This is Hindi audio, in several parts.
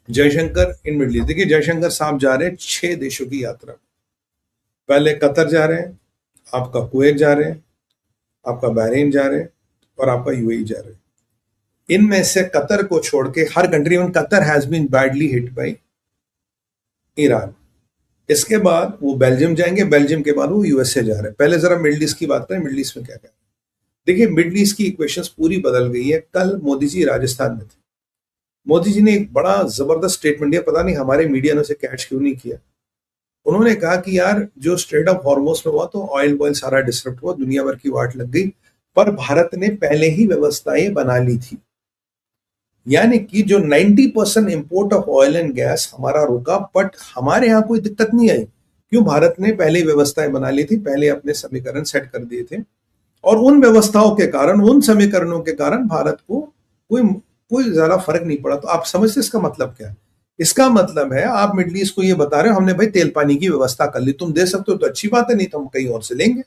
जयशंकर इन मिडल ईस्ट, देखिए जयशंकर साहब जा रहे हैं 6 देशों की यात्रा। पहले कतर जा रहे हैं, आपका कुवैत जा रहे हैं, आपका बहरीन जा रहे हैं, और आपका यूएई जा रहे हैं। इनमें से कतर को छोड़ के हर कंट्री में, Qatar has been badly hit by Iran. इसके बाद वो बेल्जियम जाएंगे, बेल्जियम के बाद वो यूएसए जा रहे हैं। पहले जरा मिडल ईस्ट की बात करें, मिडल ईस्ट में क्या क्या। देखिए मिडल ईस्ट की इक्वेशंस पूरी बदल गई है। कल मोदी जी राजस्थान में थे, मोदी जी ने एक बड़ा जबरदस्त स्टेटमेंट दिया, पता नहीं हमारे मीडिया ने उसे कैच क्यों नहीं किया। उन्होंने कहा कि यार जो स्ट्रेट ऑफ हॉर्मोस में हुआ तो ऑयल वॉयल सारा डिस्टर्ब हुआ, दुनिया भर की वाट लग गई, पर भारत ने पहले ही व्यवस्थाएं बना ली थी। यानी कि जो 90% import of oil and gas हमारा रुका, बट हमारे यहाँ कोई दिक्कत नहीं आई। क्यों? भारत ने पहले व्यवस्थाएं बना ली थी, पहले अपने समीकरण सेट कर दिए थे, और उन व्यवस्थाओं के कारण, उन समीकरणों के कारण भारत को कोई कोई ज्यादा फर्क नहीं पड़ा। तो आप समझते इसका मतलब क्या है? इसका मतलब है आप मिडल ईस्ट को ये बता रहे हो हमने भाई तेल पानी की व्यवस्था कर ली, तुम दे सकते हो तो अच्छी बात है, नहीं तो हम कहीं और से लेंगे।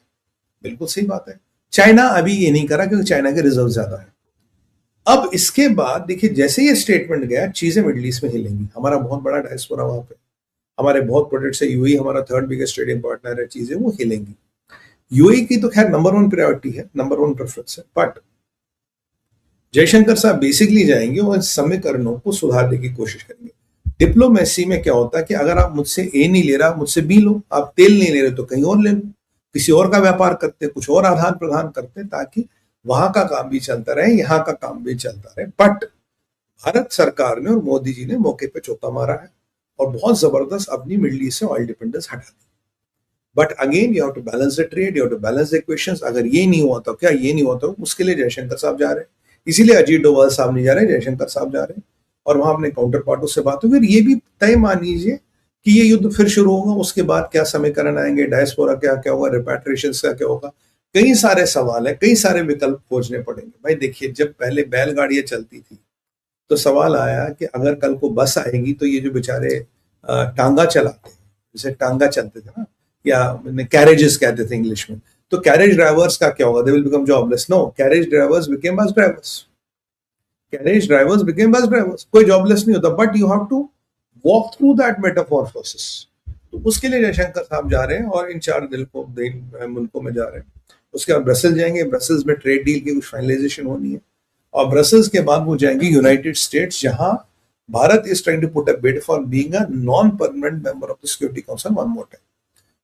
बिल्कुल सही बात है। चाइना अभी ये नहीं करा क्योंकि चाइना के रिजर्व ज्यादा है। अब इसके बाद देखिए जैसे ये स्टेटमेंट गया, चीजें मिडल ईस्ट में हिलेंगी। हमारा बहुत बड़ा डायस्पोरा वहां पे, हमारे बहुत प्रोजेक्ट्स है, यूएई हमारा थर्ड बिगेस्ट ट्रेडिंग पार्टनर है, चीजें वो हिलेंगी। यूएई की तो खैर नंबर वन प्रायोरिटी है, नंबर वन प्रेफरेंस है, बट जयशंकर साहब बेसिकली जाएंगे और समीकरणों को सुधारने की कोशिश करेंगे। डिप्लोमेसी में क्या होता है कि अगर आप मुझसे ए नहीं ले रहा, मुझसे बी लो। आप तेल नहीं ले रहे तो कहीं और ले लो, किसी और का व्यापार करते, कुछ और आदान प्रदान करते, ताकि वहां का काम भी चलता रहे, यहाँ का काम भी चलता रहे। बट भारत सरकार ने और मोदी जी ने मौके पे चौका मारा है और बहुत जबरदस्त अपनी मिडल ईस्ट से ऑयल डिपेंडेंस हटा दी। But again you have to balance the trade, you have to balance the equations. अगर ये नहीं हुआ तो क्या, ये नहीं हुआ तो उसके लिए जयशंकर साहब जा रहे हैं। इसीलिए अजीत डोभाल साहब नहीं जा रहे, जयशंकर साहब जा रहे हैं, और वहां अपने काउंटर पार्टों से बात होगी। ये भी तय मान लीजिए कि ये युद्ध फिर शुरू होगा, उसके बाद क्या समीकरण आएंगे, डायस्पोरा क्या क्या होगा, रिपैट्रिएशन का क्या होगा, कई सारे सवाल है, कई सारे विकल्प खोजने पड़ेंगे। भाई देखिए जब पहले बैलगाड़ियां चलती थी तो सवाल आया कि अगर कल को बस आएगी तो ये जो बेचारे टांगा चलाते हैं, जैसे टांगा चलते थे ना, या कैरेजेस कहते थे इंग्लिश में, तो कैरेज ड्राइवर्स का क्या होगा? They will become jobless? No, carriage drivers became bus drivers. Carriage drivers became bus drivers, कोई जॉबलेस नहीं होता, but you have to walk through that metaphor process. तो उसके लिए जयशंकर साहब जा रहे हैं और इन 4 मुल्कों में जा रहे हैं। उसके बाद ब्रसेल जाएंगे, ब्रसेल्स में ट्रेड डील की कुछ फाइनलाइजेशन होनी है, और ब्रसेल्स के बाद वो जाएंगे यूनाइटेड स्टेट्स, जहां Bharat is trying to put a bid for being a non permanent member of the security council one more time.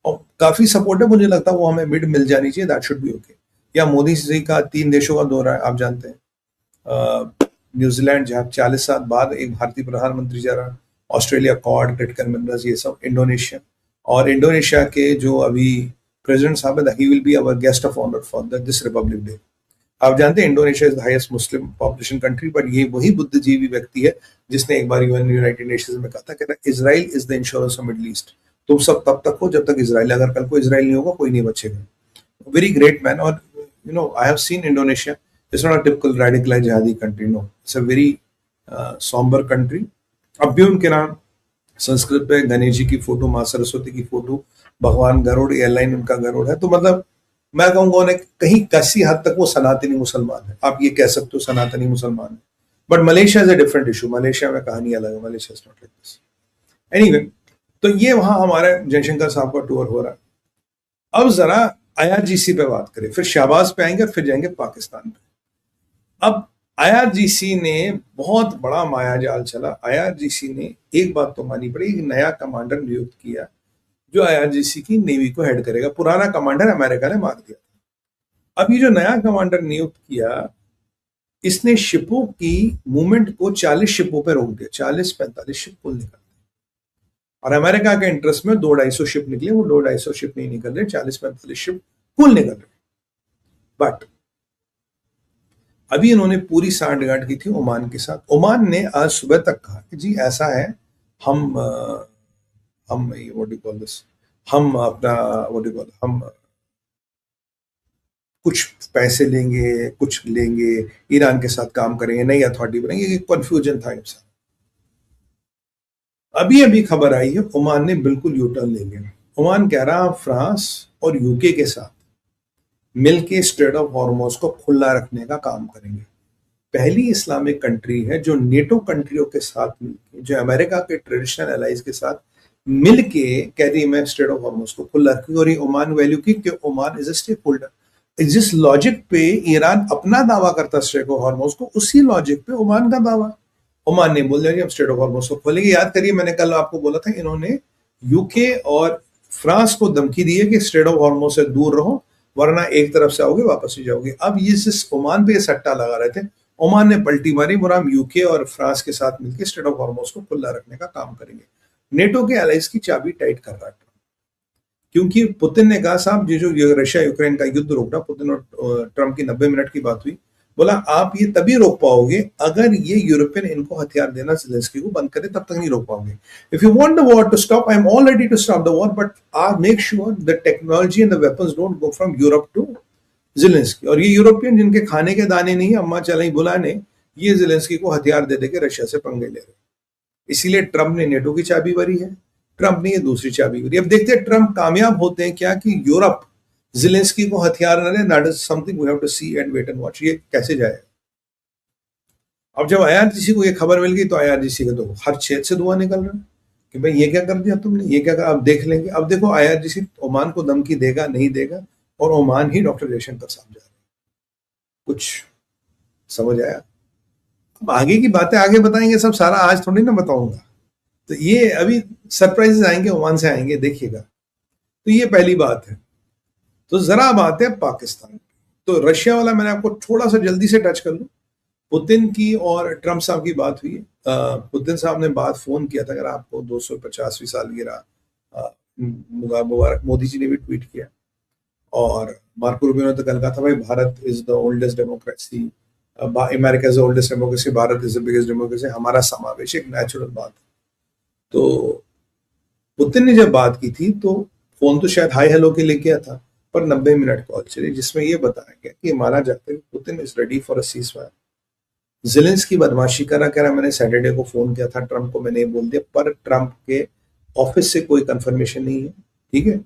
और काफी सपोर्ट है, मुझे लगता है वो हमें बिड मिल जानी चाहिए, दैट शुड बी ओके। या मोदी जी का 3 देशों का दौरा है, आप जानते हैं, न्यूजीलैंड जहाँ 40 साल बाद एक भारतीय प्रधानमंत्री जा रहा है, ऑस्ट्रेलिया कॉड, क्रिटिकल मिनरल्स, ये सब, इंडोनेशिया, और इंडोनेशिया के जो अभी प्रेसिडेंट साहब है, he will be our guest of honour for this republic day. आप जानते हैं Indonesia is the highest Muslim population country, but ये वही बुद्धिजीवी व्यक्ति है जिसने एक बार यूनाइटेड नेशंस में कहा था, कहता है Israel is the insurance of middle east. तुम सब तब तक हो जब तक इजराइल, अगर कल को इजराइल नहीं होगा कोई नहीं बचेगा। Very great man. और I have seen Indonesia, it's not a typical radicalised jihadi country, no, it's a very sombre country. अब भी उनके नाम संस्कृत पे गणेश जी की फोटो, माँ सरस्वती की फोटो, भगवान गरुड़, एयरलाइन उनका गरुड़ है। तो मतलब मैं कहूंगा उन्हें कहीं किसी हद तक वो सनातनी मुसलमान है, आप ये कह सकते हो सनातनी मुसलमान है। But Malaysia is a different issue, Malaysia में कहानी अलग है, Malaysia is not like this. Anyway, तो ये वहां हमारे जयशंकर साहब का टूर हो रहा है। अब जरा आईआरजीसी पे बात करें, फिर शहबाज पे आएंगे, फिर जाएंगे पाकिस्तान पे। अब आईआरजीसी ने बहुत बड़ा मायाजाल चला। आईआरजीसी ने एक बात तो मानी पड़ी, एक नया कमांडर नियुक्त किया जो आईआरजीसी की नेवी को हेड करेगा। पुराना कमांडर अमेरिका ने मार दिया। अब ये जो नया कमांडर नियुक्त किया, इसने शिपों की मूवमेंट को 40 शिपों पे रोक दिया, 40-45 शिप कुल निकल। और अमेरिका के इंटरेस्ट में 200-250 शिप निकले, वो 200-250 शिप नहीं निकल रहे, 40-45 शिप कुल निकल रहे। बट अभी इन्होंने पूरी सांठगांठ की थी ओमान के साथ। ओमान ने आज सुबह तक कहा कि जी ऐसा है, हम व्हाट डू कॉल दिस, हम अपना व्हाट डू कॉल, हम कुछ पैसे लेंगे, कुछ लेंगे, ईरान के साथ काम करेंगे, नई अथॉरिटी बनेंगे। कंफ्यूजन था इनसा। अभी अभी खबर आई है ओमान ने बिल्कुल यू टर्न ले लिया। ओमान कह रहा फ्रांस और यूके के साथ मिलके स्ट्रेट ऑफ हॉर्मोज को खुला रखने का काम करेंगे। पहली इस्लामिक कंट्री है जो नेटो कंट्रियों के साथ मिलके, जो अमेरिका के ट्रेडिशनल एलाइज के साथ मिलके कह रही है मैं स्ट्रेट ऑफ हॉर्मुज को खुला रखूंगी, और ये ओमान वैल्यू की कि Oman is a stakeholder. जिस लॉजिक पे ईरान अपना दावा करता स्ट्रेट ऑफ हॉर्मुज को, उसी लॉजिक पे ओमान का दावा। ओमान ने बोल दिया हम स्ट्रेट ऑफ हॉर्मुज को खोलेंगे। याद करिए मैंने कल आपको बोला था इन्होंने यूके और फ्रांस को धमकी दी है कि स्ट्रेट ऑफ हॉर्मुज से दूर रहो, वरना एक तरफ से आओगे वापस ही जाओगे। अब ये जिस ओमान पे ये सट्टा लगा रहे थे, ओमान ने पलटी मारी, बोला हम यूके और फ्रांस के साथ मिलकर स्ट्रेट ऑफ हॉर्मुज को खुला रखने का काम करेंगे। नेटो के एलाइज की चाबी टाइट कर रहा है, क्योंकि पुतिन ने कहा साहब ये जो रशिया यूक्रेन का युद्ध रोकना, पुतिन और ट्रम्प की 90 मिनट की बात हुई, बोला आप ये तभी रोक पाओगे अगर ये यूरोपियन इनको हथियार देना ज़ेलेंस्की को बंद करे, तब तक नहीं रोक पाओगे। If you want the war to stop, I am all ready to stop the war, but I make sure the technology and the weapons don't go from Europe to Zelensky. और ये यूरोपियन जिनके खाने के दाने नहीं, अम्मा चलाई बुलाने, ये ज़ेलेंस्की को हथियार दे देके रशिया से पंगे ले रहे। इसीलिए ट्रम्प ने नेटो की चाबी भरी है, ट्रम्प ने ये दूसरी चाबी भरी। अब देखते हैं ट्रम्प कामयाब होते हैं क्या कि यूरोप ज़ेलेंस्की को हथियार न ले। That is something we have to see and wait and watch, ये कैसे जाएगा। अब जब आईआरजीसी को ये खबर मिल गई तो आईआरजीसी का तो हर छेद से धुआं निकल रहा है कि भाई ये क्या कर दिया तुमने, ये क्या कर, अब देख लेंगे। अब देखो आईआरजीसी ओमान को धमकी देगा नहीं देगा, और ओमान ही डॉक्टर जयशंकर साहब जा रहे हैं। कुछ समझ आया? अब आगे की बातें आगे बताएंगे, सब सारा आज थोड़ी ना बताऊंगा, तो ये अभी सरप्राइजेस आएंगे, ओमान से आएंगे, देखिएगा। तो ये पहली बात है। तो जरा बात है पाकिस्तान। तो रशिया वाला मैंने आपको थोड़ा सा जल्दी से टच कर लूं। पुतिन की और ट्रम्प साहब की बात हुई है। पुतिन साहब ने बात फोन किया था, अगर आपको 250वीं सालगिरह मुबारक, मोदी जी ने भी ट्वीट किया, और मार्को रूबियो ने तो कल कहा था भाई Bharat is the oldest democracy, America is the oldest democracy, Bharat is the biggest democracy, हमारा समावेश एक नेचुरल बात है। तो पुतिन ने जब बात की थी तो फोन तो शायद हाई हेलो के लिए किया था, पर 90 मिनट कॉल चली जिसमें यह बताया गया कि माना जाता है कि Putin is ready for a cease fire. Zelensky बदमाशी कह रहा मैंने सैटरडे को फोन किया था ट्रम्प को, मैंने बोल दिया, पर ट्रम्प के ऑफिस से कोई कंफर्मेशन नहीं है। ठीक है,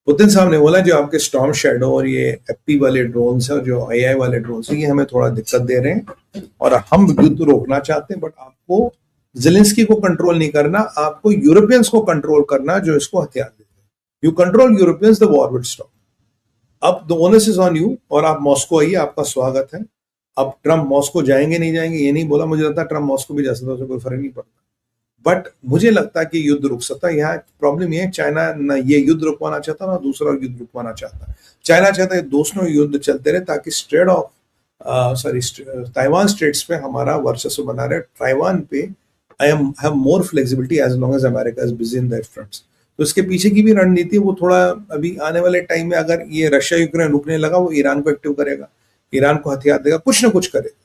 पुतिन साहब ने बोला जो आपके स्टॉर्म शैडो और ये एफपी वाले ड्रोन्स है और जो AI वाले ड्रोन्स है, ये हमें थोड़ा दिक्कत दे रहे हैं और हम युद्ध रोकना चाहते हैं, बट आपको ज़ेलेंस्की को कंट्रोल नहीं करना, आपको यूरोपियंस को कंट्रोल करना जो इसको हथियार देते हैं। You control Europeans, the war will stop. अब the onus is on you, और आप मॉस्को आइए, आपका स्वागत है। अब ट्रम्प मॉस्को जाएंगे नहीं जाएंगे ये नहीं बोला, मुझे लगता है ट्रम्प मॉस्को भी जा सकता है, उससे कोई फर्क नहीं पड़ता, बट मुझे लगता है कि युद्ध रुक सकता है। यहाँ प्रॉब्लम ये है, चाइना ना ये युद्ध रुकवाना चाहता ना दूसरा युद्ध रुकवाना चाहता। चाइना चाहता है दोनों युद्ध चलते रहे ताकि स्ट्रेट ऑफ ताइवान स्ट्रेट्स पे हमारा वर्चस्व बना रहे। ताइवान पे I am have more flexibility as long as America is busy in that fronts. तो इसके पीछे की भी रणनीति है, वो थोड़ा अभी आने वाले टाइम में अगर ये रशिया यूक्रेन रुकने लगा, वो ईरान को एक्टिव करेगा, ईरान को हथियार देगा, कुछ ना कुछ करेगा,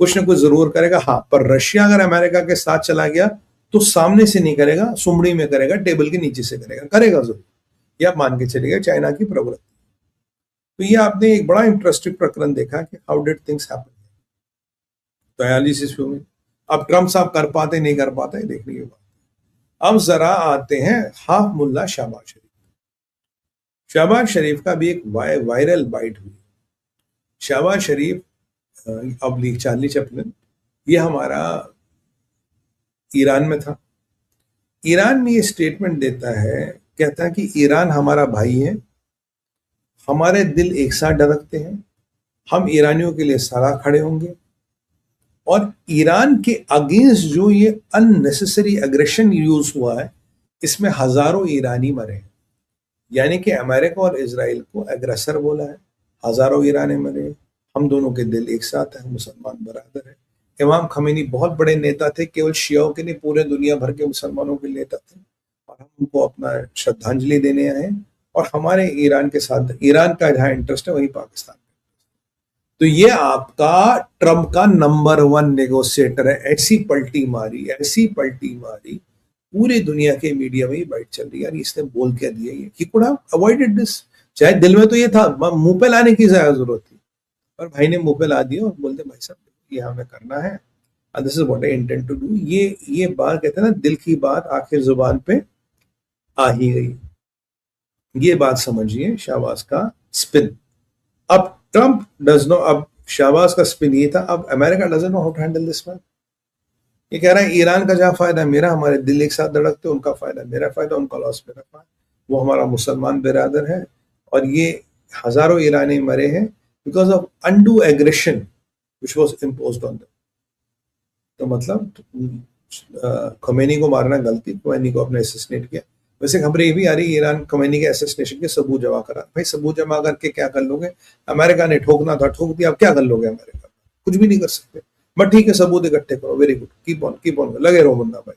कुछ ना कुछ जरूर करेगा। हाँ, पर रशिया अगर अमेरिका के साथ चला गया तो सामने से नहीं करेगा, सुमड़ी में करेगा, टेबल के नीचे से करेगा, करेगा जरूर, ये आप मान के चलिएगा चाइना की प्रवृत्ति। तो ये आपने एक बड़ा इंटरेस्टिंग प्रकरण देखा कि हाउ डिड थिंग्स हैपन। तो एनालिसिस में अब ट्रम्प साहब कर पाते नहीं कर पाते देखने की बात। अब जरा आते हैं हाफ मुल्ला शहबाज शरीफ। शहबाज शरीफ का भी एक वायरल बाइट हुई। शहबाज शरीफ अब चार्ली चैपलिन, ये हमारा ईरान में था। ईरान में ये स्टेटमेंट देता है, कहता है कि ईरान हमारा भाई है, हमारे दिल एक साथ धड़कते हैं, हम ईरानियों के लिए सदा खड़े होंगे, और ईरान के अगेंस्ट जो ये अननेसेसरी एग्रेशन यूज हुआ है, इसमें हजारों ईरानी मरे हैं। यानी कि अमेरिका और इजराइल को एग्रेसर बोला है, हजारों ईरानी मरे। हम दोनों के दिल एक साथ हैं, मुसलमान बरादर है। इमाम खमीनी बहुत बड़े नेता थे, केवल शियाओं के नहीं पूरे दुनिया भर के मुसलमानों के नेता थे, और हम उनको अपना श्रद्धांजलि देने आए हैं। और हमारे ईरान के साथ, ईरान का जहां इंटरेस्ट है वहीं पाकिस्तान। तो ये आपका ट्रम्प का नंबर 1 नेगोशिएटर है। ऐसी पलटी मारी पूरी दुनिया के मीडिया में ही बाइट चल रही है, यार इसने बोल क्या दिया, ये he could have avoided this. चाहे दिल में तो ये था, मुंह पे लाने की ज्यादा जरूरत थी, पर भाई ने मुंह पे ला दिया और बोलते भाई साहब ये हमें करना है, and this is what I intend to do। ये बात कहते हैं ना, दिल की बात आखिर जुबान पे आ ही गई। ये बात समझिए शहबाज का स्पिन। अब ट्रम्प डज नो, अब शाहबाज का स्पिन ये था। अब America doesn't know how to handle this man. ये कह रहा है ईरान का जहां फायदा है मेरा, हमारे दिल एक साथ धड़कते, उनका फायदा मेरा फायदा, उनका लॉस मेरा फायदा, वो हमारा मुसलमान बिरादर है। और ये हजारों ईरानी मरे हैं because of undo aggression which was imposed on them. तो मतलब खमेनी को मारना गलती, खमेनी को अपने असिस्नेट किया। वैसे खबरें ये भी आ रही है ईरान खमेनी के असिस्नेशन के सबूत जमा करा। भाई सबूत जमा करके क्या कर लोगे? अमेरिका ने ठोकना था ठोक दिया, अब क्या कर लोगे? अमेरिका कुछ भी नहीं कर सकते। बट ठीक है, सबूत इकट्ठे करो, वेरी गुड, कीप ऑन लगे रहो मुन्ना भाई।